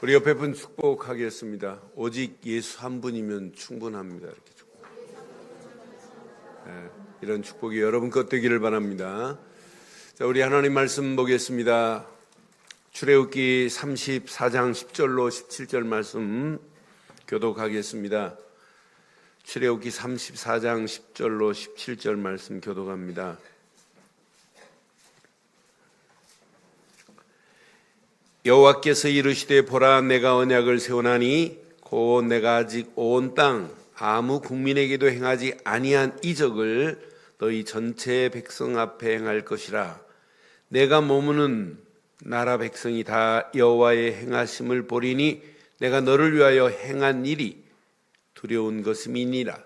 우리 옆에 분 축복하겠습니다. 오직 예수 한 분이면 충분합니다. 이렇게 축복. 네, 이런 축복이 여러분 것 되기를 바랍니다. 자, 우리 하나님 말씀 보겠습니다. 출애굽기 34장 10절로 17절 말씀 교독하겠습니다. 출애굽기 34장 10절로 17절 말씀 교독합니다. 여호와께서 이르시되 보라 내가 언약을 세우나니 곧 내가 아직 온 땅 아무 국민에게도 행하지 아니한 이적을 너희 전체 백성 앞에 행할 것이라. 내가 머무는 나라 백성이 다 여호와의 행하심을 보리니 내가 너를 위하여 행한 일이 두려운 것임이니라.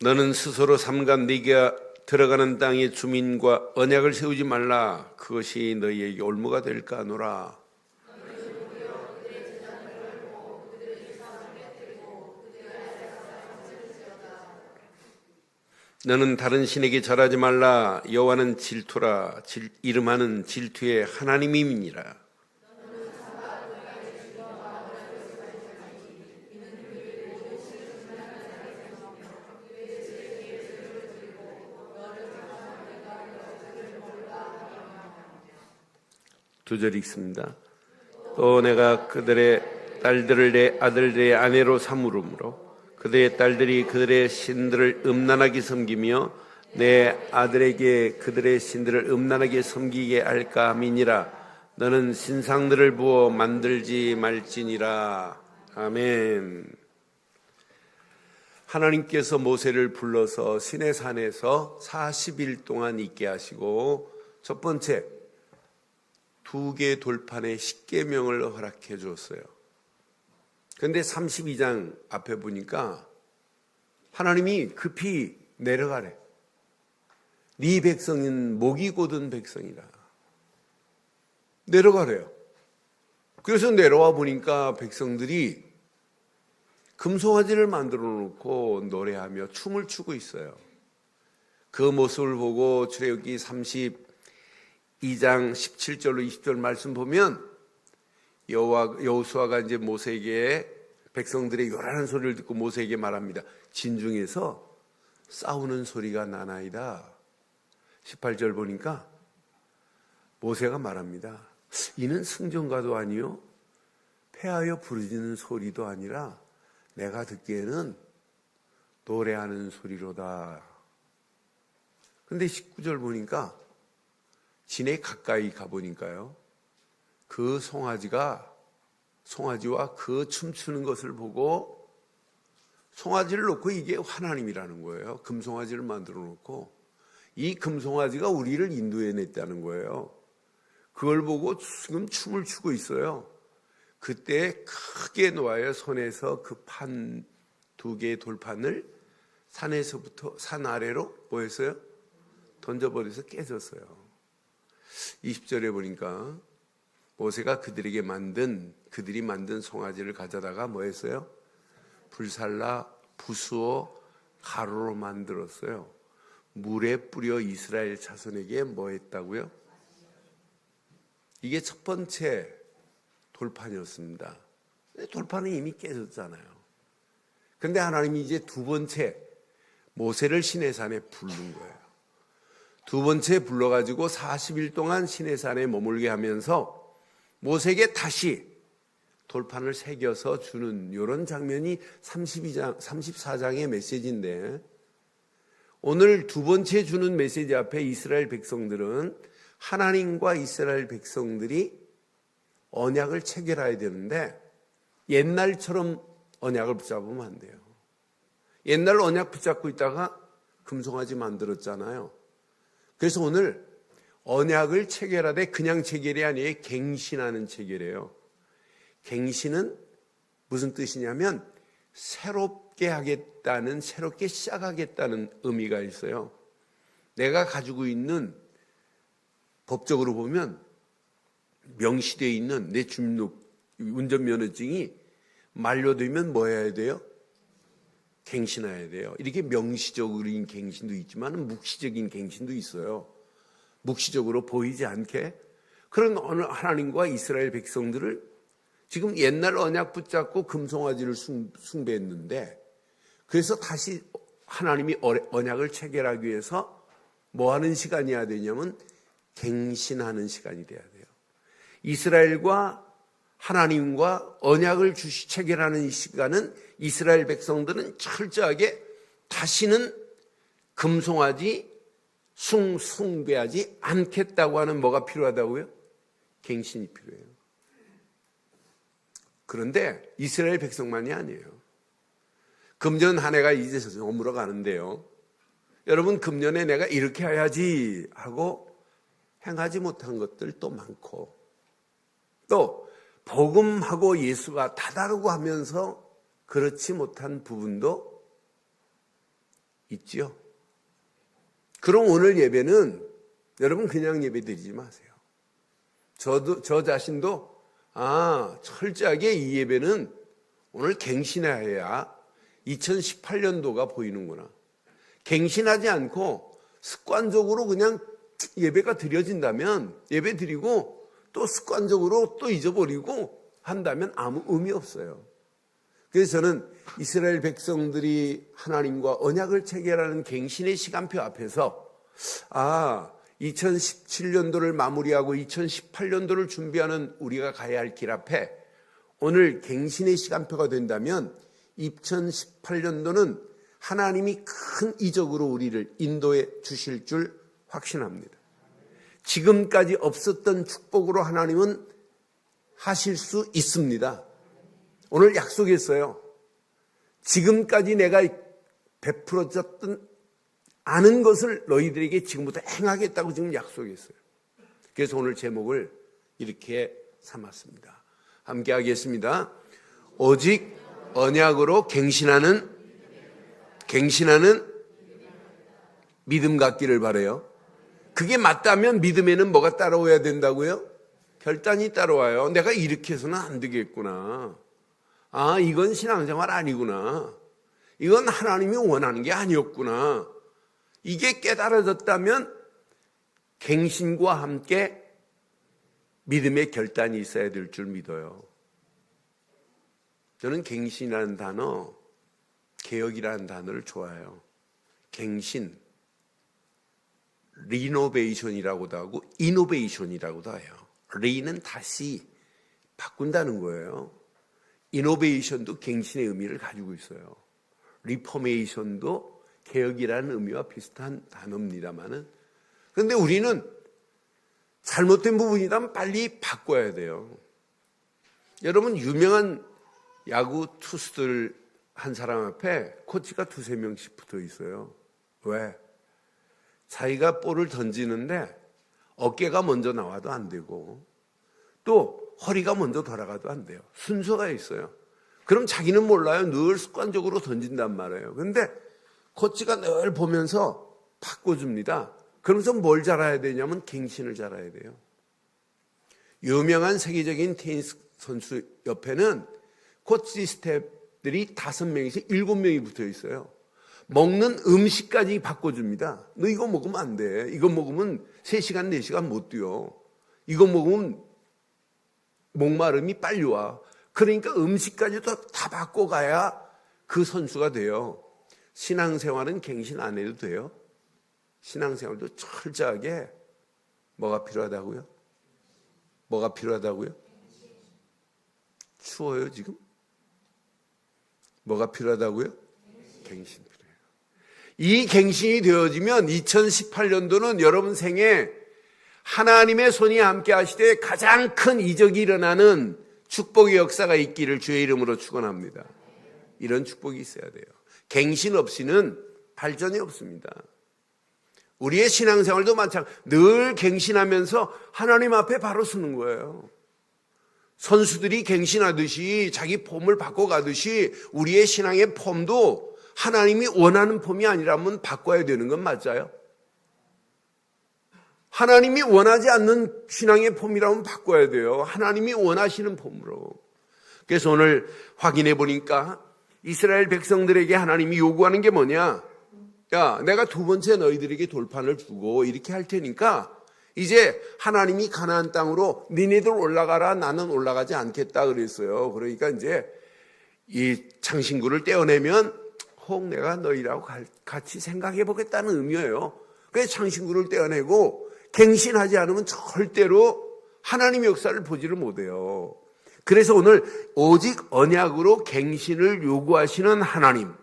너는 스스로 삼간 네가 들어가는 땅의 주민과 언약을 세우지 말라. 그것이 너희에게 올무가 될까 하노라. 너는 다른 신에게 절하지 말라. 여호와는 질투라. 이름하는 질투의 하나님임이니라. 두 절 읽습니다. 또 내가 그들의 딸들을 내 아들들의 아내로 삼으므로 그들의 딸들이 그들의 신들을 음란하게 섬기며 내 아들에게 그들의 신들을 음란하게 섬기게 할까 함이니라. 너는 신상들을 부어 만들지 말지니라. 아멘. 하나님께서 모세를 불러서 시내산에서 40일 동안 있게 하시고 첫 번째 2개 돌판의 십계명을 허락해 줬어요. 그런데 32장 앞에 보니까 하나님이 급히 내려가래. 네 백성은 목이 곧은 백성이라. 내려가래요. 그래서 내려와 보니까 백성들이 금송아지를 만들어 놓고 노래하며 춤을 추고 있어요. 그 모습을 보고 출애굽기 32장 17절로 20절 말씀 보면 여호수아가 이제 모세에게 백성들의 요란한 소리를 듣고 모세에게 말합니다. 진중에서 싸우는 소리가 나나이다. 18절 보니까 모세가 말합니다. 이는 승전가도 아니요 패하여 부르짖는 소리도 아니라 내가 듣기에는 노래하는 소리로다. 근데 19절 보니까 진에 가까이 가보니까요, 그 송아지와 그 춤추는 것을 보고 송아지를 놓고 이게 하나님이라는 거예요. 금송아지를 만들어 놓고 이 금송아지가 우리를 인도해냈다는 거예요. 그걸 보고 지금 춤을 추고 있어요. 그때 크게 놓아요. 손에서 그 판 2개의 돌판을 산에서부터 산 아래로 뭐 했어요? 던져버려서 깨졌어요. 20절에 보니까 모세가 그들이 만든 송아지를 가져다가 뭐 했어요? 불살라 부수어 가루로 만들었어요. 물에 뿌려 이스라엘 자손에게 뭐 했다고요? 이게 첫 번째 돌판이었습니다. 돌판은 이미 깨졌잖아요. 그런데 하나님이 이제 두 번째 모세를 시내산에 부른 거예요. 두 번째 불러가지고 40일 동안 시내산에 머물게 하면서 모세에게 다시 돌판을 새겨서 주는 이런 장면이 34장의 메시지인데, 오늘 두 번째 주는 메시지 앞에 이스라엘 백성들은 하나님과 이스라엘 백성들이 언약을 체결해야 되는데 옛날처럼 언약을 붙잡으면 안 돼요. 옛날 언약 붙잡고 있다가 금송아지 만들었잖아요. 그래서 오늘 언약을 체결하되 그냥 체결이 아니에요. 갱신하는 체결이에요. 갱신은 무슨 뜻이냐면 새롭게 하겠다는, 새롭게 시작하겠다는 의미가 있어요. 내가 가지고 있는, 법적으로 보면 명시되어 있는 내 운전면허증이 만료되면 뭐 해야 돼요? 갱신해야 돼요. 이렇게 명시적인 갱신도 있지만 묵시적인 갱신도 있어요. 묵시적으로 보이지 않게 그런 하나님과 이스라엘 백성들을 지금 옛날 언약 붙잡고 금송아지를 숭배했는데, 그래서 다시 하나님이 언약을 체결하기 위해서 뭐 하는 시간이어야 되냐면 갱신하는 시간이 돼야 돼요. 이스라엘과 하나님과 언약을 체결하는 이 시간은 이스라엘 백성들은 철저하게 다시는 금송아지 숭배하지 않겠다고 하는 뭐가 필요하다고요? 갱신이 필요해요. 그런데 이스라엘 백성만이 아니에요. 금년 한 해가 이제 저물어 가는데요. 여러분, 금년에 내가 이렇게 해야지 하고 행하지 못한 것들 또 많고, 또 복음하고 예수가 다다르고 하면서 그렇지 못한 부분도 있지요. 그럼 오늘 예배는 여러분 그냥 예배 드리지 마세요. 저 자신도 철저하게 이 예배는 오늘 갱신해야 2018년도가 보이는구나. 갱신하지 않고 습관적으로 그냥 예배가 드려진다면 예배 드리고 또 습관적으로 또 잊어버리고 한다면 아무 의미 없어요. 그래서 저는 이스라엘 백성들이 하나님과 언약을 체결하는 갱신의 시간표 앞에서 2017년도를 마무리하고 2018년도를 준비하는 우리가 가야 할 길 앞에 오늘 갱신의 시간표가 된다면 2018년도는 하나님이 큰 이적으로 우리를 인도해 주실 줄 확신합니다. 지금까지 없었던 축복으로 하나님은 하실 수 있습니다. 오늘 약속했어요. 지금까지 내가 베풀어졌던 아는 것을 너희들에게 지금부터 행하겠다고 지금 약속했어요. 그래서 오늘 제목을 이렇게 삼았습니다. 함께 하겠습니다. 오직 언약으로 갱신하는 믿음 갖기를 바라요. 그게 맞다면 믿음에는 뭐가 따라와야 된다고요? 결단이 따라와요. 내가 이렇게 해서는 안 되겠구나. 이건 신앙생활 아니구나. 이건 하나님이 원하는 게 아니었구나. 이게 깨달아졌다면 갱신과 함께 믿음의 결단이 있어야 될 줄 믿어요. 저는 갱신이라는 단어, 개혁이라는 단어를 좋아해요. 갱신, 리노베이션이라고도 하고 이노베이션이라고도 해요. 리는 다시 바꾼다는 거예요. 이노베이션도 갱신의 의미를 가지고 있어요. 리포메이션도 개혁이라는 의미와 비슷한 단어입니다만은, 그런데 우리는 잘못된 부분이라면 빨리 바꿔야 돼요. 여러분, 유명한 야구 투수들 한 사람 앞에 코치가 2-3명씩 붙어 있어요. 왜? 자기가 볼을 던지는데 어깨가 먼저 나와도 안 되고 또 허리가 먼저 돌아가도 안 돼요. 순서가 있어요. 그럼 자기는 몰라요. 늘 습관적으로 던진단 말이에요. 그런데 코치가 늘 보면서 바꿔줍니다. 그러면서 뭘 잘해야 되냐면 갱신을 잘해야 돼요. 유명한 세계적인 테니스 선수 옆에는 코치 스태프들이 5명에서 7명이 붙어 있어요. 먹는 음식까지 바꿔줍니다. 너 이거 먹으면 안 돼. 이거 먹으면 3시간, 4시간 못 뛰어. 이거 먹으면 목마름이 빨리 와. 그러니까 음식까지도 다 바꿔가야 그 선수가 돼요. 신앙생활은 갱신 안 해도 돼요. 신앙생활도 철저하게 뭐가 필요하다고요? 뭐가 필요하다고요? 추워요 지금? 뭐가 필요하다고요? 갱신 필요해요. 이 갱신이 되어지면 2018년도는 여러분 생에 하나님의 손이 함께 하시되 가장 큰 이적이 일어나는 축복의 역사가 있기를 주의 이름으로 축원합니다. 이런 축복이 있어야 돼요. 갱신 없이는 발전이 없습니다. 우리의 신앙생활도 마찬가지로 늘 갱신하면서 하나님 앞에 바로 서는 거예요. 선수들이 갱신하듯이 자기 폼을 바꿔가듯이 우리의 신앙의 폼도 하나님이 원하는 폼이 아니라면 바꿔야 되는 건 맞아요? 하나님이 원하지 않는 신앙의 폼이라면 바꿔야 돼요. 하나님이 원하시는 폼으로. 그래서 오늘 확인해 보니까 이스라엘 백성들에게 하나님이 요구하는 게 뭐냐? 야, 내가 두 번째 너희들에게 돌판을 주고 이렇게 할 테니까 이제 하나님이 가나안 땅으로 니네들 올라가라, 나는 올라가지 않겠다 그랬어요. 그러니까 이제 이 창신구를 떼어내면 혹 내가 너희라고 같이 생각해 보겠다는 의미예요. 그래서 창신구를 떼어내고 갱신하지 않으면 절대로 하나님의 역사를 보지를 못해요. 그래서 오늘 오직 언약으로 갱신을 요구하시는 하나님.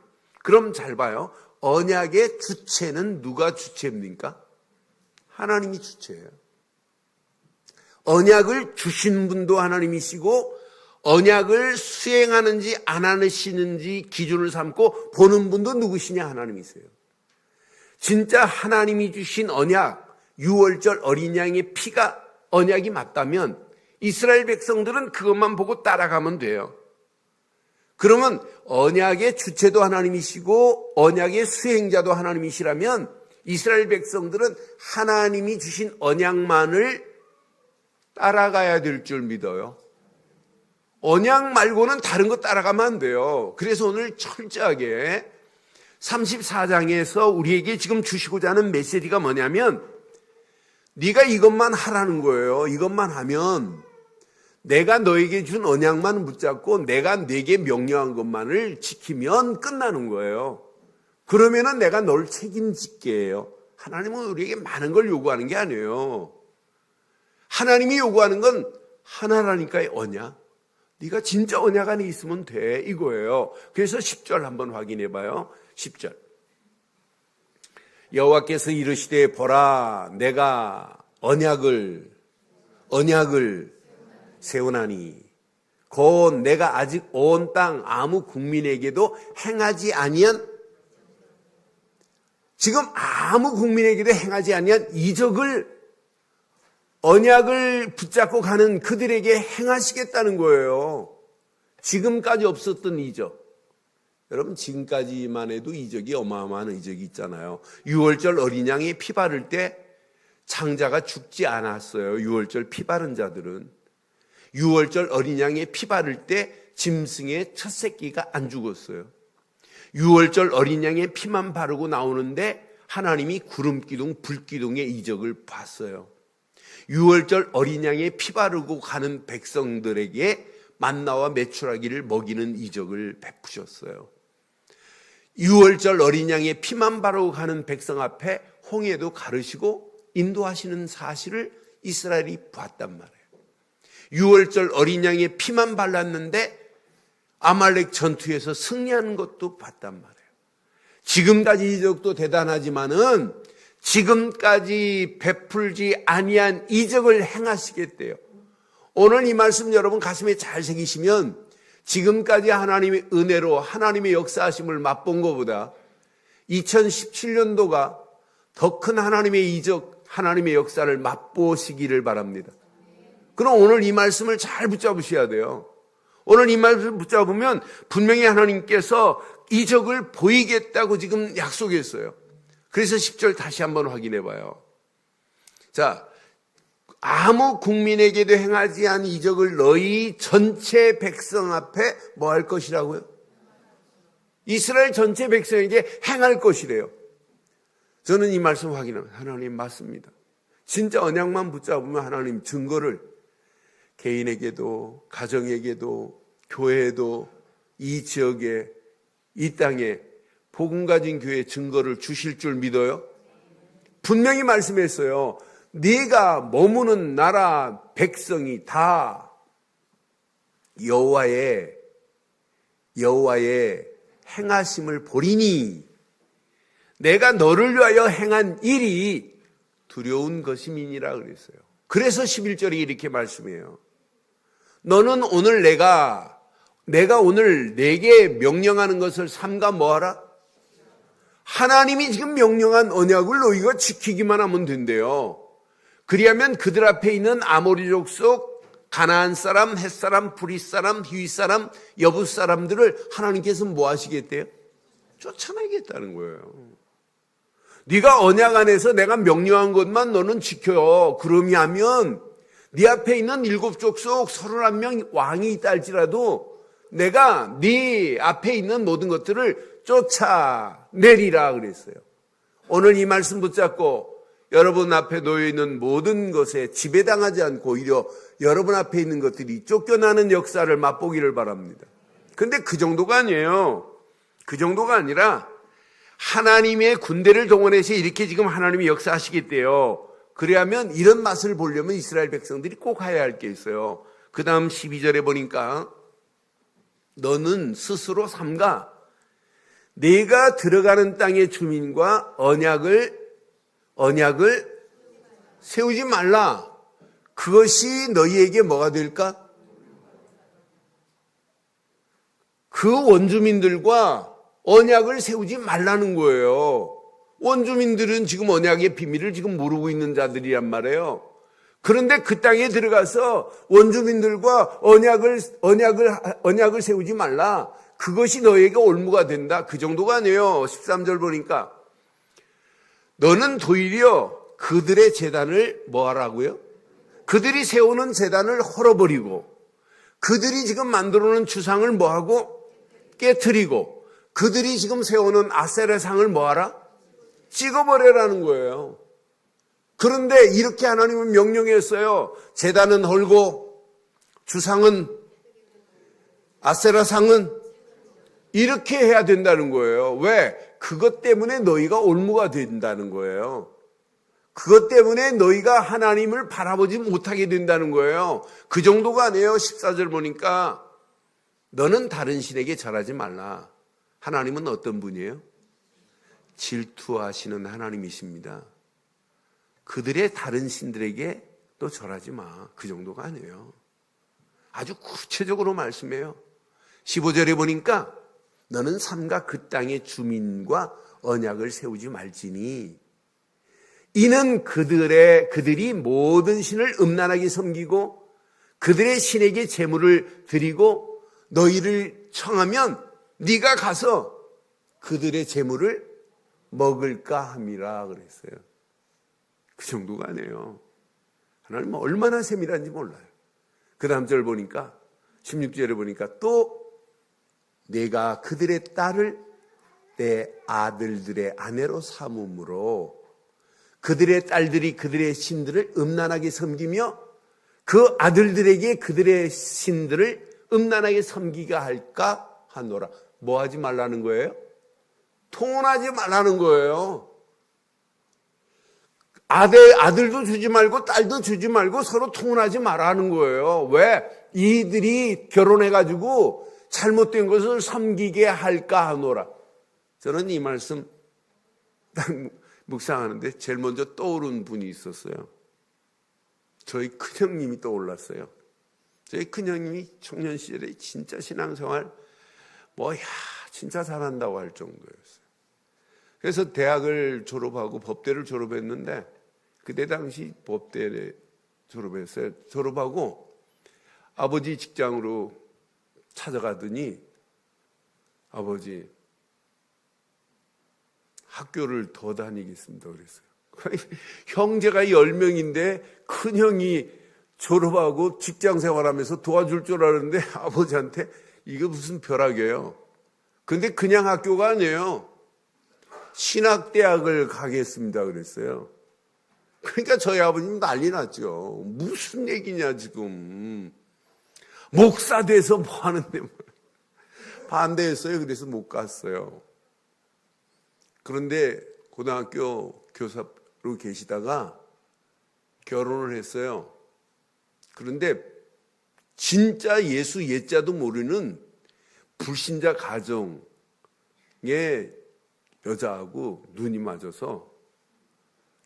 그럼 잘 봐요. 언약의 주체는 누가 주체입니까? 하나님이 주체예요. 언약을 주신 분도 하나님이시고 언약을 수행하는지 안 하시는지 기준을 삼고 보는 분도 누구시냐? 하나님이세요. 진짜 하나님이 주신 언약, 유월절 어린 양의 피가 언약이 맞다면 이스라엘 백성들은 그것만 보고 따라가면 돼요. 그러면 언약의 주체도 하나님이시고 언약의 수행자도 하나님이시라면 이스라엘 백성들은 하나님이 주신 언약만을 따라가야 될 줄 믿어요. 언약 말고는 다른 거 따라가면 안 돼요. 그래서 오늘 철저하게 34장에서 우리에게 지금 주시고자 하는 메시지가 뭐냐면 네가 이것만 하라는 거예요. 이것만 하면 내가 너에게 준 언약만 붙잡고 내가 네게 명령한 것만을 지키면 끝나는 거예요. 그러면은 내가 널 책임질게 해요. 하나님은 우리에게 많은 걸 요구하는 게 아니에요. 하나님이 요구하는 건 하나라니까요. 언약. 네가 진짜 언약 안에 있으면 돼 이거예요. 그래서 10절 한번 확인해 봐요. 10절. 여호와께서 이르시되 보라 내가 언약을 세우나니 곧 내가 아직 온 땅 아무 국민에게도 행하지 아니한 지금 아무 국민에게도 행하지 아니한 이적을 언약을 붙잡고 가는 그들에게 행하시겠다는 거예요. 지금까지 없었던 이적. 여러분 지금까지만 해도 이적이 어마어마한 이적이 있잖아요. 유월절 어린 양이 피 바를 때 장자가 죽지 않았어요. 유월절 피 바른 자들은. 유월절 어린 양의 피 바를 때 짐승의 첫 새끼가 안 죽었어요. 유월절 어린 양의 피만 바르고 나오는데 하나님이 구름기둥 불기둥의 이적을 봤어요. 유월절 어린 양의 피 바르고 가는 백성들에게 만나와 메추라기를 먹이는 이적을 베푸셨어요. 유월절 어린 양의 피만 바르고 가는 백성 앞에 홍해도 가르시고 인도하시는 사실을 이스라엘이 봤단 말이에요. 유월절 어린 양의 피만 발랐는데 아말렉 전투에서 승리하는 것도 봤단 말이에요. 지금까지 이적도 대단하지만은 지금까지 베풀지 아니한 이적을 행하시겠대요. 오늘 이 말씀 여러분 가슴에 잘 새기시면 지금까지 하나님의 은혜로 하나님의 역사하심을 맛본 것보다 2017년도가 더 큰 하나님의 이적, 하나님의 역사를 맛보시기를 바랍니다. 그럼 오늘 이 말씀을 잘 붙잡으셔야 돼요. 오늘 이 말씀을 붙잡으면 분명히 하나님께서 이적을 보이겠다고 지금 약속했어요. 그래서 10절 다시 한번 확인해 봐요. 자, 아무 국민에게도 행하지 않은 이적을 너희 전체 백성 앞에 뭐 할 것이라고요? 이스라엘 전체 백성에게 행할 것이래요. 저는 이 말씀 확인합니다. 하나님 맞습니다. 진짜 언약만 붙잡으면 하나님 증거를 개인에게도 가정에게도 교회에도 이 지역에 이 땅에 복음 가진 교회에 증거를 주실 줄 믿어요? 분명히 말씀했어요. 네가 머무는 나라 백성이 다 여호와의 행하심을 보리니 내가 너를 위하여 행한 일이 두려운 것임이니라 그랬어요. 그래서 11절이 이렇게 말씀해요. 너는 오늘 내가 오늘 내게 명령하는 것을 삼가 뭐하라? 하나님이 지금 명령한 언약을 너희가 지키기만 하면 된대요. 그리하면 그들 앞에 있는 아모리 족속, 가나안 사람, 헷 사람, 브릿 사람, 히윗 사람, 여붓 사람들을 하나님께서 뭐 하시겠대요? 쫓아내겠다는 거예요. 네가 언약 안에서 내가 명령한 것만 너는 지켜요. 그러면 네 앞에 있는 7족속 31명 왕이 있다 할지라도 내가 네 앞에 있는 모든 것들을 쫓아내리라 그랬어요. 오늘 이 말씀 붙잡고 여러분 앞에 놓여있는 모든 것에 지배당하지 않고 오히려 여러분 앞에 있는 것들이 쫓겨나는 역사를 맛보기를 바랍니다. 근데 그 정도가 아니에요. 그 정도가 아니라 하나님의 군대를 동원해서 이렇게 지금 하나님이 역사하시겠대요. 그래야면 이런 맛을 보려면 이스라엘 백성들이 꼭 해야 할 게 있어요. 그 다음 12절에 보니까 너는 스스로 삼가 내가 들어가는 땅의 주민과 언약을 세우지 말라. 그것이 너희에게 뭐가 될까? 그 원주민들과 언약을 세우지 말라는 거예요. 원주민들은 지금 언약의 비밀을 지금 모르고 있는 자들이란 말이에요. 그런데 그 땅에 들어가서 원주민들과 언약을 세우지 말라. 그것이 너에게 올무가 된다. 그 정도가 아니에요. 13절 보니까 너는 도리어 그들의 제단을 뭐 하라고요? 그들이 세우는 제단을 헐어버리고 그들이 지금 만들어 놓은 주상을 뭐 하고? 깨트리고 그들이 지금 세우는 아세라상을 뭐 하라? 찍어버리라는 거예요. 그런데 이렇게 하나님은 명령했어요. 제단은 헐고 주상은 아세라상은 이렇게 해야 된다는 거예요. 왜? 그것 때문에 너희가 올무가 된다는 거예요. 그것 때문에 너희가 하나님을 바라보지 못하게 된다는 거예요. 그 정도가 아니에요. 14절 보니까 너는 다른 신에게 절하지 말라. 하나님은 어떤 분이에요? 질투하시는 하나님이십니다. 그들의 다른 신들에게 또 절하지 마. 그 정도가 아니에요. 아주 구체적으로 말씀해요. 15절에 보니까 너는 삼가 그 땅의 주민과 언약을 세우지 말지니 이는 그들이 모든 신을 음란하게 섬기고 그들의 신에게 제물을 드리고 너희를 청하면 네가 가서 그들의 제물을 먹을까 함이라 그랬어요. 그 정도가 아니에요. 하나님은 얼마나 세밀한지 몰라요. 그 다음 절 보니까 16절에 보니까 또 내가 그들의 딸을 내 아들들의 아내로 삼음으로 그들의 딸들이 그들의 신들을 음란하게 섬기며 그 아들들에게 그들의 신들을 음란하게 섬기게 할까 하노라. 뭐 하지 말라는 거예요? 통혼하지 말라는 거예요. 아들도 주지 말고 딸도 주지 말고 서로 통혼하지 말라는 거예요. 왜? 이들이 결혼해가지고 잘못된 것을 섬기게 할까 하노라. 저는 이 말씀 딱 묵상하는데 제일 먼저 떠오른 분이 있었어요. 저희 큰형님이 떠올랐어요. 저희 큰형님이 청년 시절에 진짜 신앙생활 진짜 잘한다고 할 정도였어요. 그래서 대학을 졸업하고 법대를 졸업했는데 그때 당시 법대를 졸업했어요. 졸업하고 아버지 직장으로 찾아가더니 아버지 학교를 더 다니겠습니다 그랬어요. 형제가 10명인데 큰형이 졸업하고 직장생활하면서 도와줄 줄 알았는데 아버지한테 이게 무슨 벼락이에요. 근데 그냥 학교가 아니에요. 신학대학을 가겠습니다 그랬어요. 그러니까 저희 아버님 난리 났죠. 무슨 얘기냐 지금. 목사 돼서 뭐 하는데 반대했어요. 그래서 못 갔어요. 그런데 고등학교 교사로 계시다가 결혼을 했어요. 그런데 진짜 예수 예자도 모르는 불신자 가정의 여자하고 눈이 맞아서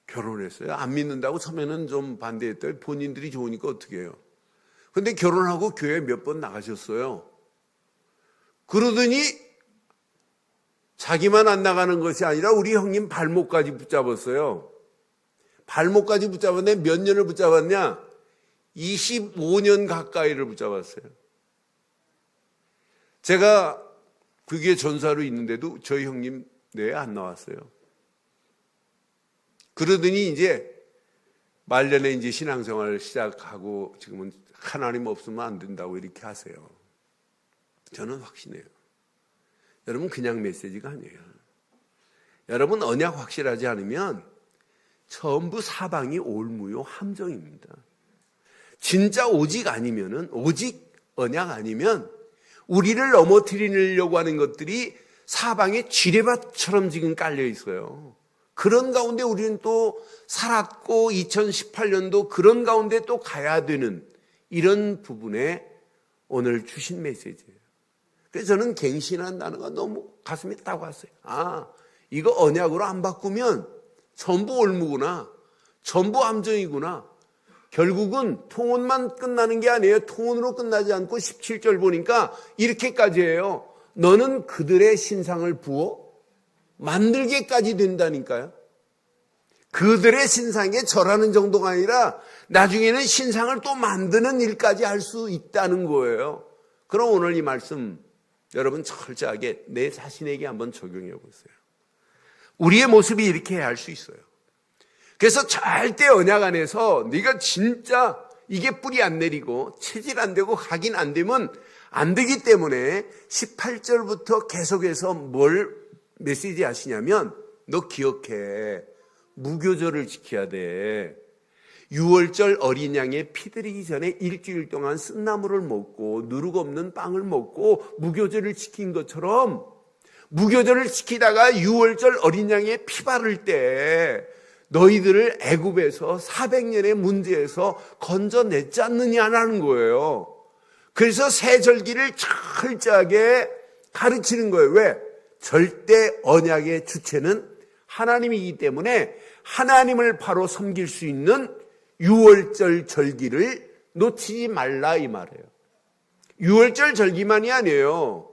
결혼했어요. 안 믿는다고 처음에는 좀 반대했더니 본인들이 좋으니까 어떻게 해요. 그런데 결혼하고 교회 몇 번 나가셨어요. 그러더니 자기만 안 나가는 것이 아니라 우리 형님 발목까지 붙잡았어요. 발목까지 붙잡았는데 몇 년을 붙잡았냐? 25년 가까이를 붙잡았어요. 제가 그게 전사로 있는데도 저희 형님 내에 안 나왔어요. 그러더니 이제 말년에 이제 신앙생활을 시작하고 지금은 하나님 없으면 안 된다고 이렇게 하세요. 저는 확신해요. 여러분 그냥 메시지가 아니에요. 여러분 언약 확실하지 않으면 전부 사방이 올무요 함정입니다. 진짜 오직 아니면은, 오직 언약 아니면 우리를 넘어뜨리려고 하는 것들이 사방에 지뢰밭처럼 지금 깔려 있어요. 그런 가운데 우리는 또 살았고 2018년도 그런 가운데 또 가야 되는 이런 부분에 오늘 주신 메시지예요. 그래서 저는 갱신한 단어가 너무 가슴에 딱 왔어요. 아, 이거 언약으로 안 바꾸면 전부 올무구나. 전부 함정이구나. 결국은 통혼만 끝나는 게 아니에요. 통혼으로 끝나지 않고 17절 보니까 이렇게까지 해요. 너는 그들의 신상을 부어 만들게까지 된다니까요. 그들의 신상에 절하는 정도가 아니라 나중에는 신상을 또 만드는 일까지 할 수 있다는 거예요. 그럼 오늘 이 말씀 여러분 철저하게 내 자신에게 한번 적용해 보세요. 우리의 모습이 이렇게 해야 할 수 있어요. 그래서 절대 언약 안에서 네가 진짜 이게 뿌리 안 내리고 체질 안 되고 각인 안 되면 안 되기 때문에 18절부터 계속해서 뭘 메시지 하시냐면 너 기억해. 무교절을 지켜야 돼. 6월절 어린 양의 피 들이기 전에 일주일 동안 쓴나물을 먹고 누룩 없는 빵을 먹고 무교절을 지킨 것처럼 무교절을 지키다가 6월절 어린 양의 피 바를 때 너희들을 애굽에서 400년의 문제에서 건져냈지 않느냐라는 거예요. 그래서 새 절기를 철저하게 가르치는 거예요. 왜? 절대 언약의 주체는 하나님이기 때문에 하나님을 바로 섬길 수 있는 6월절 절기를 놓치지 말라 이 말이에요. 6월절 절기만이 아니에요.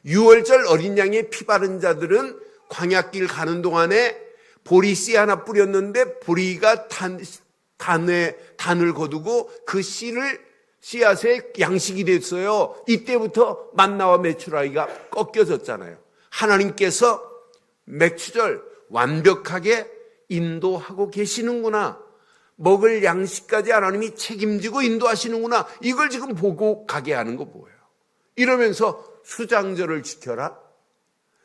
6월절 어린 양의 피 바른 자들은 광야길 가는 동안에 보리 씨 하나 뿌렸는데 보리가 단을 거두고 그 씨앗의 양식이 됐어요. 이때부터 만나와 메추라기가 꺾여졌잖아요. 하나님께서 맥추절 완벽하게 인도하고 계시는구나. 먹을 양식까지 하나님이 책임지고 인도하시는구나. 이걸 지금 보고 가게 하는 거 뭐예요? 이러면서 수장절을 지켜라.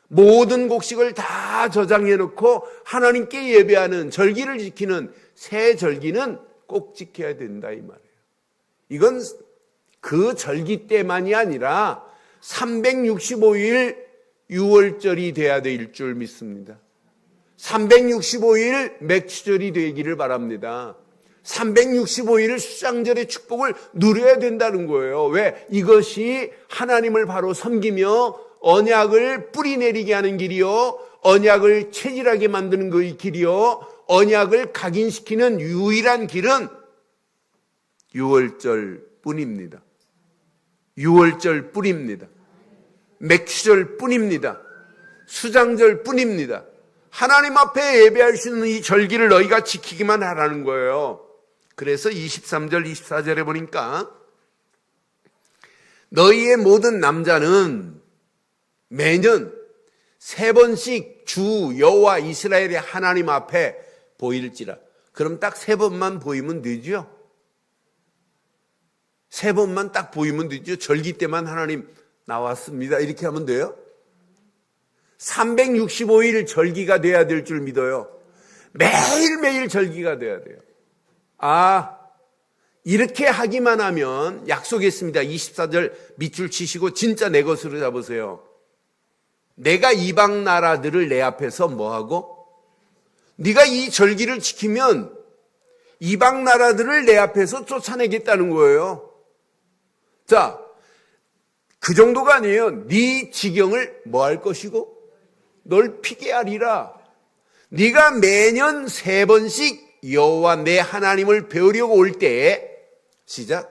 모든 곡식을 다 저장해 놓고 하나님께 예배하는 절기를 지키는 새 절기는 꼭 지켜야 된다 이 말이에요. 이건 그 절기 때만이 아니라 365일 6월절이 돼야 될 줄 믿습니다. 365일 맥추절이 되기를 바랍니다. 365일 수장절의 축복을 누려야 된다는 거예요. 왜? 이것이 하나님을 바로 섬기며 언약을 뿌리내리게 하는 길이요, 언약을 체질하게 만드는 그 길이요, 언약을 각인시키는 유일한 길은 6월절 뿐입니다. 6월절 뿐입니다. 맥추절 뿐입니다. 수장절 뿐입니다. 하나님 앞에 예배할 수 있는 이 절기를 너희가 지키기만 하라는 거예요. 그래서 23절 24절에 보니까 너희의 모든 남자는 매년 3번씩 주 여호와 이스라엘의 하나님 앞에 보일지라. 그럼 딱 3번만 보이면 되죠. 3번만 딱 보이면 되죠. 절기 때만 하나님 나왔습니다. 이렇게 하면 돼요. 365일 절기가 돼야 될 줄 믿어요. 매일매일 절기가 돼야 돼요. 아, 이렇게 하기만 하면 약속했습니다. 24절 밑줄 치시고 진짜 내 것으로 잡으세요. 내가 이방 나라들을 내 앞에서 뭐하고? 네가 이 절기를 지키면 이방 나라들을 내 앞에서 쫓아내겠다는 거예요. 자, 그 정도가 아니에요. 네 지경을 뭐 할 것이고? 넓히게 하리라. 네가 매년 3번씩 여호와 내 하나님을 배우려고 올 때에 시작.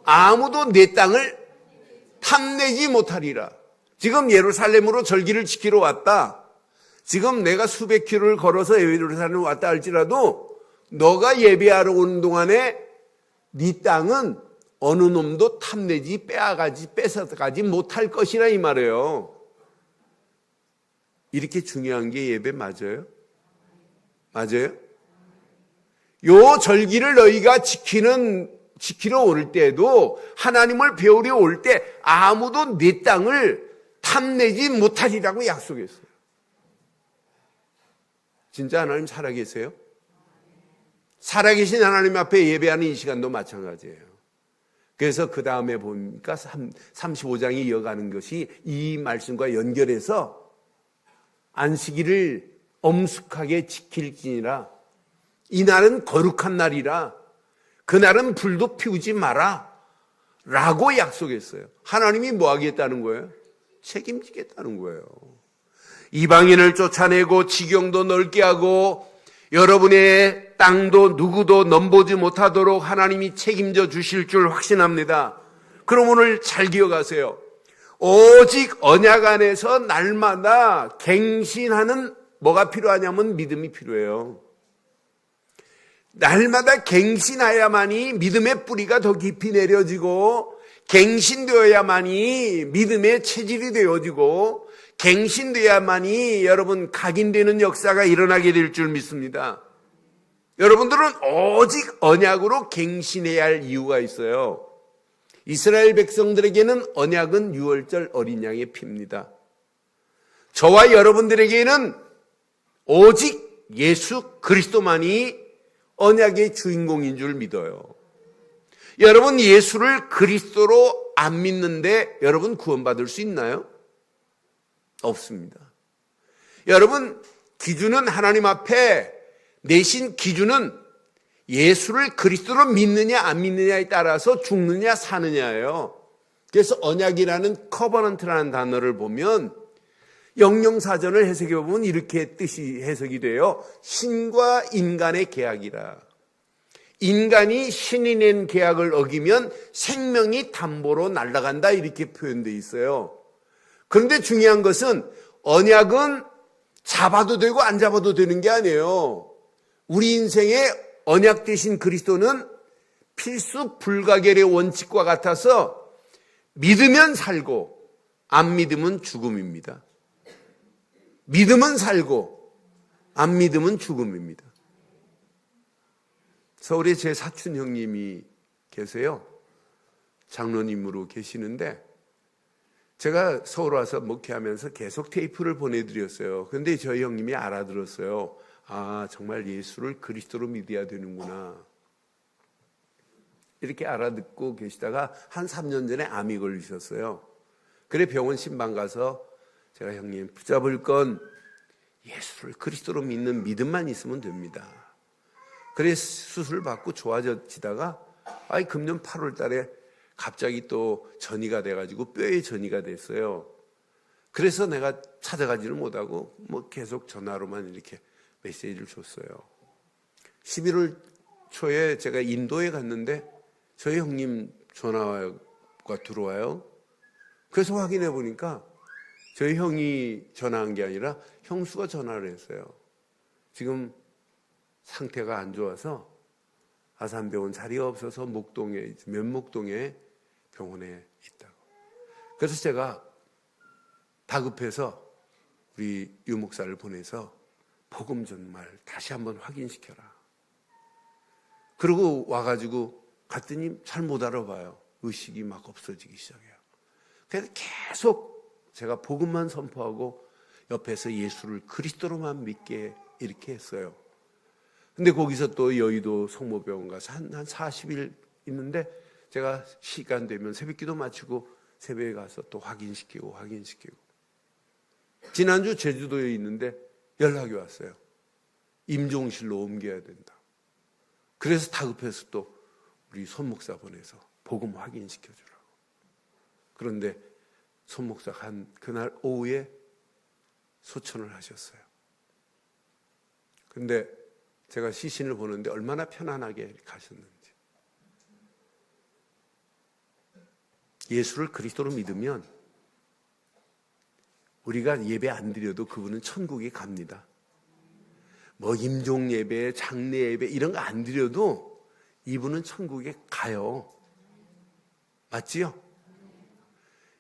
아무도 내 땅을 탐내지 못하리라. 지금 예루살렘으로 절기를 지키러 왔다. 지금 내가 수백 킬로를 걸어서 예루살렘에 왔다 할지라도 너가 예배하러 오는 동안에 네 땅은 어느 놈도 탐내지 뺏어가지 못할 것이라 이 말이에요. 이렇게 중요한 게 예배 맞아요? 맞아요? 요 절기를 너희가 지키는 지키러 올 때도 하나님을 배우려 올 때 아무도 내 땅을 탐내지 못하리라고 약속했어요. 진짜 하나님 살아계세요? 살아계신 하나님 앞에 예배하는 이 시간도 마찬가지예요. 그래서 그 다음에 보니까 35장이 이어가는 것이 이 말씀과 연결해서 안식일을 엄숙하게 지킬지니라. 이날은 거룩한 날이라. 그날은 불도 피우지 마라 라고 약속했어요. 하나님이 뭐 하겠다는 거예요? 책임지겠다는 거예요. 이방인을 쫓아내고 지경도 넓게 하고 여러분의 땅도 누구도 넘보지 못하도록 하나님이 책임져 주실 줄 확신합니다. 그럼 오늘 잘 기억하세요. 오직 언약 안에서 날마다 갱신하는 뭐가 필요하냐면 믿음이 필요해요. 날마다 갱신하야만이 믿음의 뿌리가 더 깊이 내려지고 갱신되어야만이 믿음의 체질이 되어지고 갱신되어야만이 여러분 각인되는 역사가 일어나게 될 줄 믿습니다. 여러분들은 오직 언약으로 갱신해야 할 이유가 있어요. 이스라엘 백성들에게는 언약은 유월절 어린 양의 피입니다. 저와 여러분들에게는 오직 예수 그리스도만이 언약의 주인공인 줄 믿어요. 여러분 예수를 그리스도로 안 믿는데 여러분 구원받을 수 있나요? 없습니다. 여러분 기준은 하나님 앞에 내신 기준은 예수를 그리스도로 믿느냐 안 믿느냐에 따라서 죽느냐 사느냐예요. 그래서 언약이라는 커버넌트라는 단어를 보면 영영사전을 해석해 보면 이렇게 뜻이 해석이 돼요. 신과 인간의 계약이라. 인간이 신이 낸 계약을 어기면 생명이 담보로 날아간다 이렇게 표현되어 있어요. 그런데 중요한 것은 언약은 잡아도 되고 안 잡아도 되는 게 아니에요. 우리 인생의 언약 되신 그리스도는 필수 불가결의 원칙과 같아서 믿으면 살고 안 믿으면 죽음입니다. 믿으면 살고 안 믿으면 죽음입니다. 서울에 제 사촌 형님이 계세요. 장로님으로 계시는데 제가 서울 와서 목회하면서 계속 테이프를 보내드렸어요. 그런데 저희 형님이 알아들었어요. 아, 정말 예수를 그리스도로 믿어야 되는구나. 이렇게 알아듣고 계시다가 한 3년 전에 암이 걸리셨어요. 그래 병원 신방 가서 제가 형님 붙잡을 건 예수를 그리스도로 믿는 믿음만 있으면 됩니다. 그래 수술 받고 좋아지다가 금년 8월 달에 갑자기 또 전이가 돼가지고 뼈에 전이가 됐어요. 그래서 내가 찾아가지를 못하고 계속 전화로만 이렇게 메시지를 줬어요. 11월 초에 제가 인도에 갔는데 저희 형님 전화가 들어와요. 그래서 확인해 보니까 저희 형이 전화한 게 아니라 형수가 전화를 했어요. 지금 상태가 안 좋아서 아산병원 자리가 없어서 면목동에 병원에 있다고. 그래서 제가 다급해서 우리 유 목사를 보내서 복음 전말 다시 한번 확인시켜라. 그러고 와가지고 갔더니 잘 못 알아봐요. 의식이 막 없어지기 시작해요. 그래서 계속 제가 복음만 선포하고 옆에서 예수를 그리스도로만 믿게 이렇게 했어요. 근데 거기서 또 여의도 성모병원 가서 한 40일 있는데 제가 시간 되면 새벽기도 마치고 새벽에 가서 또 확인시키고 지난주 제주도에 있는데 연락이 왔어요. 임종실로 옮겨야 된다. 그래서 다급해서 또 우리 손 목사 보내서 복음 확인시켜주라고. 그런데 손 목사가 그날 오후에 소천을 하셨어요. 근데 제가 시신을 보는데 얼마나 편안하게 가셨는지. 예수를 그리스도로 믿으면 우리가 예배 안 드려도 그분은 천국에 갑니다. 임종 예배, 장례 예배 이런 거 안 드려도 이분은 천국에 가요. 맞지요?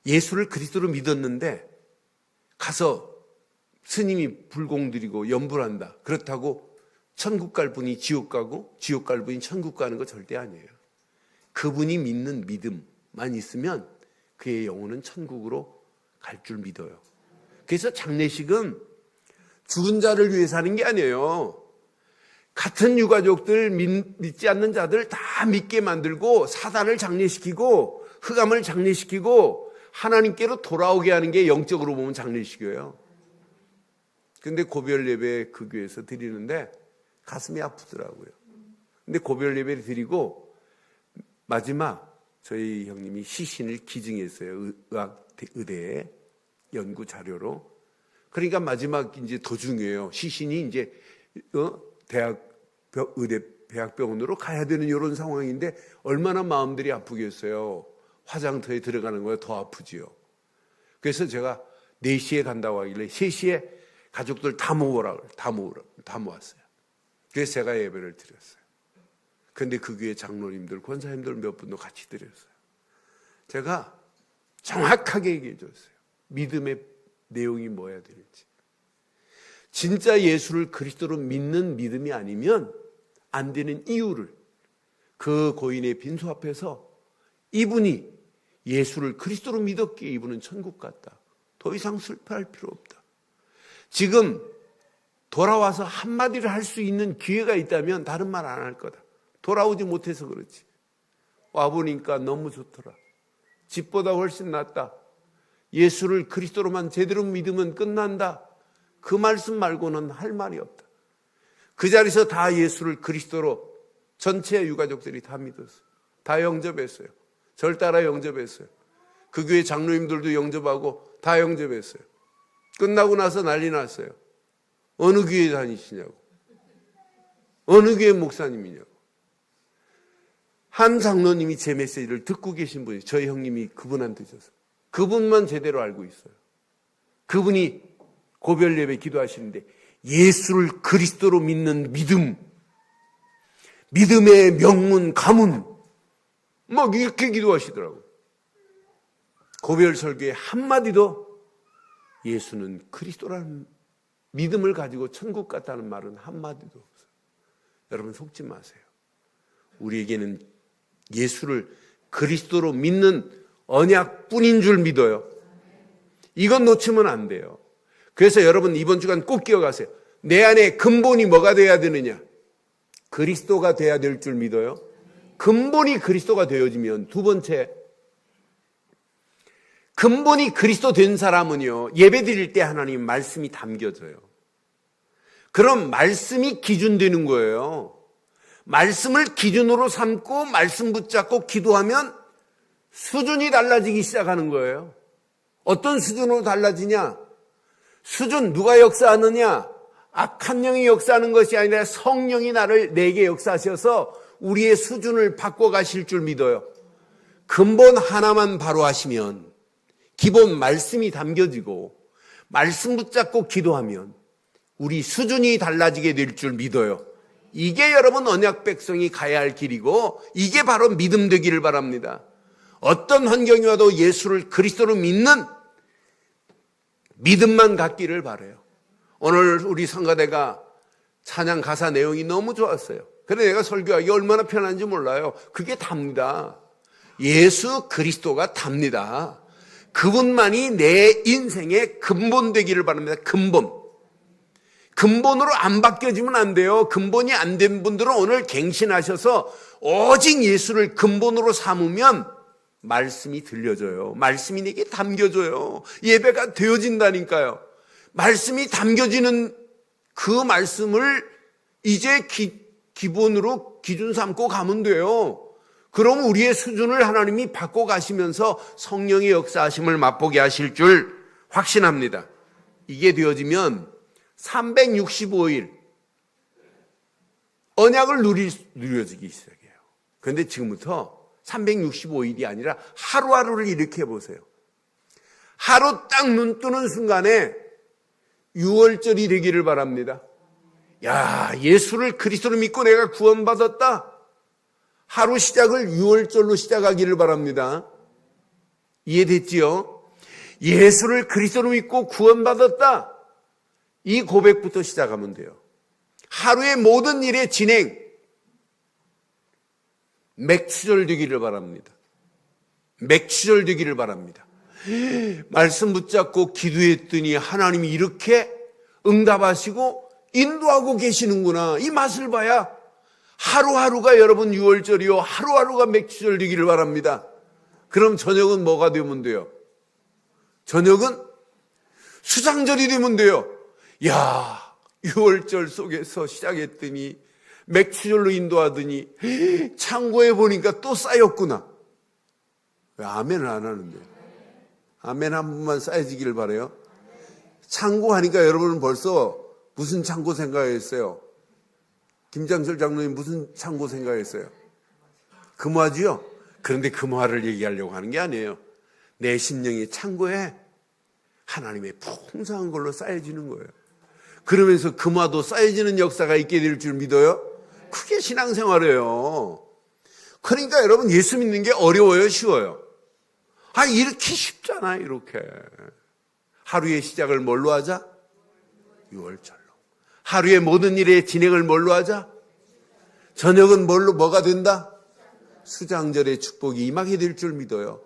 예수를 그리스도로 믿었는데 가서 스님이 불공 드리고 연불한다. 그렇다고 천국 갈 분이 지옥 가고 지옥 갈 분이 천국 가는 거 절대 아니에요. 그분이 믿는 믿음만 있으면 그의 영혼은 천국으로 갈 줄 믿어요. 그래서 장례식은 죽은 자를 위해서 하는 게 아니에요. 같은 유가족들, 믿지 않는 자들 다 믿게 만들고 사단을 장례시키고 흑암을 장례시키고 하나님께로 돌아오게 하는 게 영적으로 보면 장례식이에요. 근데 고별 예배 그 교회에서 드리는데 가슴이 아프더라고요. 근데 고별 예배를 드리고 마지막 저희 형님이 시신을 기증했어요. 의대에 연구 자료로. 그러니까 마지막 이제 더 중요해요. 시신이 이제 대학병원으로 가야 되는 이런 상황인데 얼마나 마음들이 아프겠어요. 화장터에 들어가는 거에 더 아프지요. 그래서 제가 4시에 간다고 하길래 3시에 가족들 다 모았어요. 그래서 제가 예배를 드렸어요. 그런데 그 교회 장로님들, 권사님들 몇 분도 같이 드렸어요. 제가 정확하게 얘기해 줬어요. 믿음의 내용이 뭐야 될지. 진짜 예수를 그리스도로 믿는 믿음이 아니면 안 되는 이유를 그 고인의 빈소 앞에서 이분이 예수를 그리스도로 믿었기에 이분은 천국 갔다. 더 이상 슬퍼할 필요 없다. 지금 돌아와서 한마디를 할 수 있는 기회가 있다면 다른 말 안 할 거다. 돌아오지 못해서 그렇지. 와보니까 너무 좋더라. 집보다 훨씬 낫다. 예수를 그리스도로만 제대로 믿으면 끝난다. 그 말씀 말고는 할 말이 없다. 그 자리에서 다 예수를 그리스도로 전체 유가족들이 다 믿었어요. 다 영접했어요. 절 따라 영접했어요. 그 교회 장로님들도 영접하고 다 영접했어요. 끝나고 나서 난리 났어요. 어느 교회 다니시냐고. 어느 교회 목사님이냐고. 한 장로님이 제 메시지를 듣고 계신 분이 저희 형님이 그분한테 줬어요. 그분만 제대로 알고 있어요. 그분이 고별 예배 기도하시는데 예수를 그리스도로 믿는 믿음, 믿음의 명문 가문 막 이렇게 기도하시더라고요. 고별 설교에 한마디도 예수는 그리스도라는 믿음을 가지고 천국 갔다는 말은 한마디도 없어요. 여러분 속지 마세요. 우리에게는 예수를 그리스도로 믿는 언약뿐인 줄 믿어요. 이건 놓치면 안 돼요. 그래서 여러분 이번 주간 꼭 기억하세요. 내 안에 근본이 뭐가 돼야 되느냐? 그리스도가 돼야 될 줄 믿어요. 근본이 그리스도가 되어지면 두 번째, 근본이 그리스도 된 사람은요, 예배 드릴 때 하나님 말씀이 담겨져요. 그럼 말씀이 기준 되는 거예요. 말씀을 기준으로 삼고 말씀 붙잡고 기도하면 수준이 달라지기 시작하는 거예요. 어떤 수준으로 달라지냐? 수준, 누가 역사하느냐? 악한 영이 역사하는 것이 아니라 성령이 내게 역사하셔서 우리의 수준을 바꿔가실 줄 믿어요. 근본 하나만 바로 하시면, 기본 말씀이 담겨지고 말씀 붙잡고 기도하면 우리 수준이 달라지게 될 줄 믿어요. 이게 여러분 언약 백성이 가야 할 길이고 이게 바로 믿음 되기를 바랍니다. 어떤 환경이 와도 예수를 그리스도로 믿는 믿음만 갖기를 바라요. 오늘 우리 성가대가 찬양 가사 내용이 너무 좋았어요. 그래서 내가 설교하기 얼마나 편한지 몰라요. 그게 답니다. 예수 그리스도가 답니다. 그분만이 내 인생의 근본 되기를 바랍니다. 근본으로 안 바뀌어지면 안 돼요. 근본이 안 된 분들은 오늘 갱신하셔서 오직 예수를 근본으로 삼으면 말씀이 들려져요. 말씀이 내게 담겨져요. 예배가 되어진다니까요. 말씀이 담겨지는 그 말씀을 이제 기본으로 기준 삼고 가면 돼요. 그럼 우리의 수준을 하나님이 바꿔가시면서 성령의 역사하심을 맛보게 하실 줄 확신합니다. 이게 되어지면 365일 언약을 누려지기 시작해요. 그런데 지금부터 365일이 아니라 하루하루를 이렇게 해보세요. 하루 딱 눈 뜨는 순간에 6월절이 되기를 바랍니다. 야, 예수를 그리스도로 믿고 내가 구원받았다. 하루 시작을 6월절로 시작하기를 바랍니다. 이해됐지요? 예수를 그리스도로 믿고 구원받았다. 이 고백부터 시작하면 돼요. 하루의 모든 일의 진행, 맥추절 되기를 바랍니다. 맥추절 되기를 바랍니다. 말씀 붙잡고 기도했더니 하나님이 이렇게 응답하시고 인도하고 계시는구나. 이 맛을 봐야 하루하루가 여러분 6월절이요. 하루하루가 맥추절 되기를 바랍니다. 그럼 저녁은 뭐가 되면 돼요? 저녁은 수장절이 되면 돼요. 야, 6월절 속에서 시작했더니 맥추절로 인도하더니 창고에 보니까 또 쌓였구나. 왜 아멘을 안 하는데? 아멘 한 번만 쌓여지기를 바라요. 창고 하니까 여러분은 벌써 무슨 창고 생각했어요? 김장철 장로님 무슨 창고 생각했어요? 금화지요? 그런데 금화를 얘기하려고 하는 게 아니에요. 내 심령이 창고에 하나님의 풍성한 걸로 쌓여지는 거예요. 그러면서 금화도 쌓여지는 역사가 있게 될 줄 믿어요? 그게 신앙생활이에요. 그러니까 여러분 예수 믿는 게 어려워요? 쉬워요? 이렇게 쉽잖아. 이렇게 하루의 시작을 뭘로 하자? 6월절로. 하루의 모든 일의 진행을 뭘로 하자? 저녁은 뭐가 된다? 수장절의 축복이 임하게 될 줄 믿어요.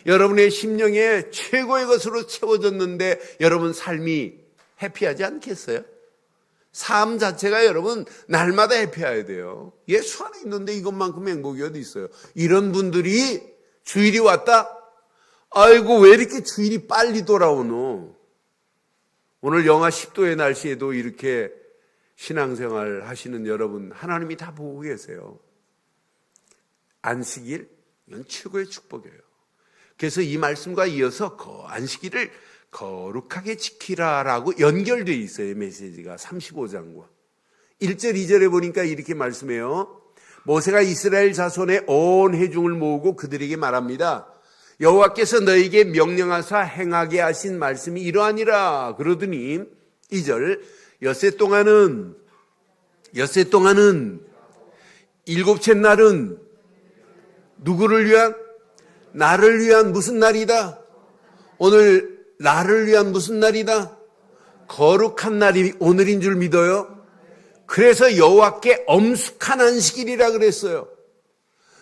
여러분의 심령에 최고의 것으로 채워졌는데 여러분 삶이 해피하지 않겠어요? 삶 자체가 여러분 날마다 해피해야 돼요. 예수 안에 있는데 이것만큼 행복이 어디 있어요? 이런 분들이 주일이 왔다? 아이고 왜 이렇게 주일이 빨리 돌아오노? 오늘 영하 10도의 날씨에도 이렇게 신앙생활 하시는 여러분 하나님이 다 보고 계세요. 안식일 이건 최고의 축복이에요. 그래서 이 말씀과 이어서 안식일을 거룩하게 지키라라고 연결되어 있어요. 메시지가 35장과 1절 2절에 보니까 이렇게 말씀해요. 모세가 이스라엘 자손의 온 회중을 모으고 그들에게 말합니다. 여호와께서 너에게 명령하사 행하게 하신 말씀이 이러하니라. 그러더니 2절 엿새 동안은 일곱째 날은 누구를 위한? 나를 위한 무슨 날이다? 오늘 나를 위한 무슨 날이다? 거룩한 날이 오늘인 줄 믿어요? 그래서 여호와께 엄숙한 안식일이라 그랬어요.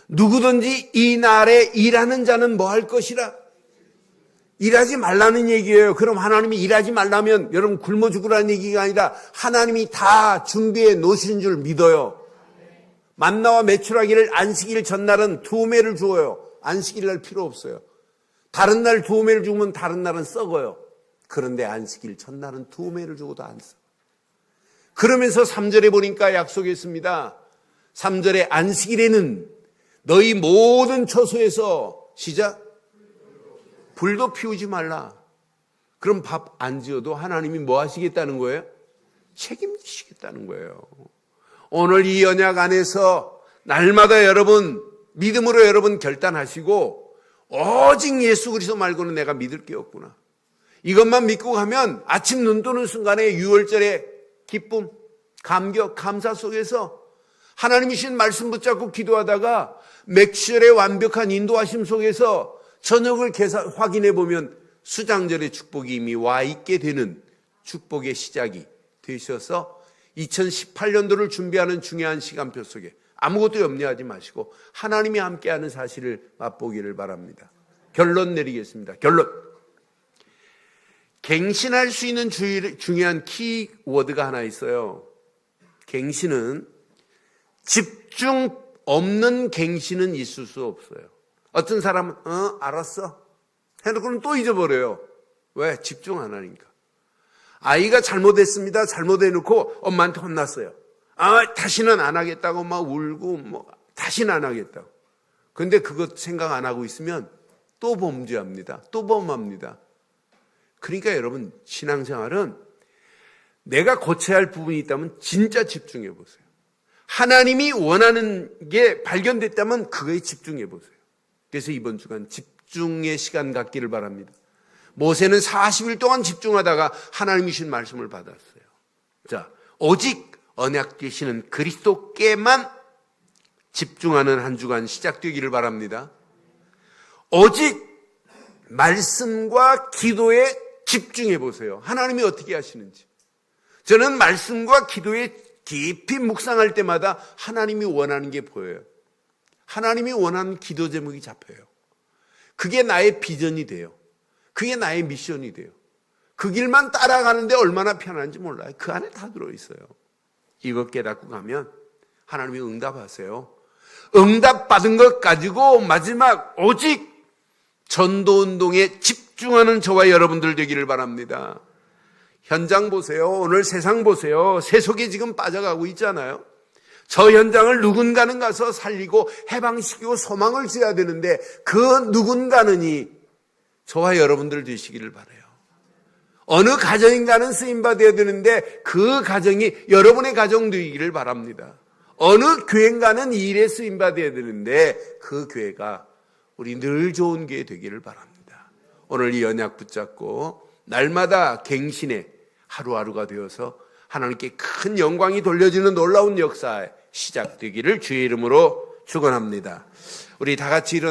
누구든지 이 날에 일하는 자는 뭐 할 것이라? 일하지 말라는 얘기예요. 그럼 하나님이 일하지 말라면 여러분 굶어 죽으라는 얘기가 아니라 하나님이 다 준비해 놓으신 줄 믿어요. 만나와 메추라기를 안식일 전날은 2매를 주어요. 안식일 날 필요 없어요. 다른 날 2매를 주면 다른 날은 썩어요. 그런데 안식일 첫날은 2매를 주고도 안 써. 그러면서 3절에 보니까 약속했습니다. 3절에 안식일에는 너희 모든 처소에서 시작 불도 피우지 말라. 그럼 밥 안 지어도 하나님이 뭐 하시겠다는 거예요? 책임지시겠다는 거예요. 오늘 이 언약 안에서 날마다 여러분 믿음으로 여러분 결단하시고 오직 예수 그리스도 말고는 내가 믿을 게 없구나. 이것만 믿고 가면 아침 눈 뜨는 순간에 6월절의 기쁨, 감격, 감사 속에서 하나님이 주신 말씀 붙잡고 기도하다가 맥주절의 완벽한 인도하심 속에서 저녁을 확인해 보면 수장절의 축복이 이미 와 있게 되는 축복의 시작이 되셔서 2018년도를 준비하는 중요한 시간표 속에 아무것도 염려하지 마시고 하나님이 함께하는 사실을 맛보기를 바랍니다. 결론 내리겠습니다. 결론. 갱신할 수 있는 중요한 키워드가 하나 있어요. 갱신은 집중 없는 갱신은 있을 수 없어요. 어떤 사람은 알았어 해놓고는 또 잊어버려요. 왜? 집중 안 하니까. 아이가 잘못했습니다. 잘못해놓고 엄마한테 혼났어요. 다시는 안 하겠다고 막 울고 다시는 안 하겠다고. 근데 그것 생각 안 하고 있으면 또 범죄합니다. 또 범합니다. 그러니까 여러분 신앙생활은 내가 고쳐야 할 부분이 있다면 진짜 집중해 보세요. 하나님이 원하는 게 발견됐다면 그거에 집중해 보세요. 그래서 이번 주간 집중의 시간 갖기를 바랍니다. 모세는 40일 동안 집중하다가 하나님이 주신 말씀을 받았어요. 자, 오직 언약 되시는 그리스도께만 집중하는 한 주간 시작되기를 바랍니다. 오직 말씀과 기도에 집중해 보세요. 하나님이 어떻게 하시는지. 저는 말씀과 기도에 깊이 묵상할 때마다 하나님이 원하는 게 보여요. 하나님이 원하는 기도 제목이 잡혀요. 그게 나의 비전이 돼요. 그게 나의 미션이 돼요. 그 길만 따라가는데 얼마나 편한지 몰라요. 그 안에 다 들어있어요. 이것 깨닫고 가면 하나님이 응답하세요. 응답받은 것 가지고 마지막 오직 전도운동에 집중하는 저와 여러분들 되기를 바랍니다. 현장 보세요. 오늘 세상 보세요. 세속에 지금 빠져가고 있잖아요. 저 현장을 누군가는 가서 살리고 해방시키고 소망을 줘야 되는데 그 누군가는이 저와 여러분들 되시기를 바라요. 어느 가정인가는 쓰임받아야 되는데 그 가정이 여러분의 가정 되기를 바랍니다. 어느 교회인가는 이 일에 쓰임받아야 되는데 그 교회가 우리 늘 좋은 교회 되기를 바랍니다. 오늘 이 언약 붙잡고 날마다 갱신의 하루하루가 되어서 하나님께 큰 영광이 돌려지는 놀라운 역사의 시작되기를 주의 이름으로 축원합니다. 우리 다 같이 일어나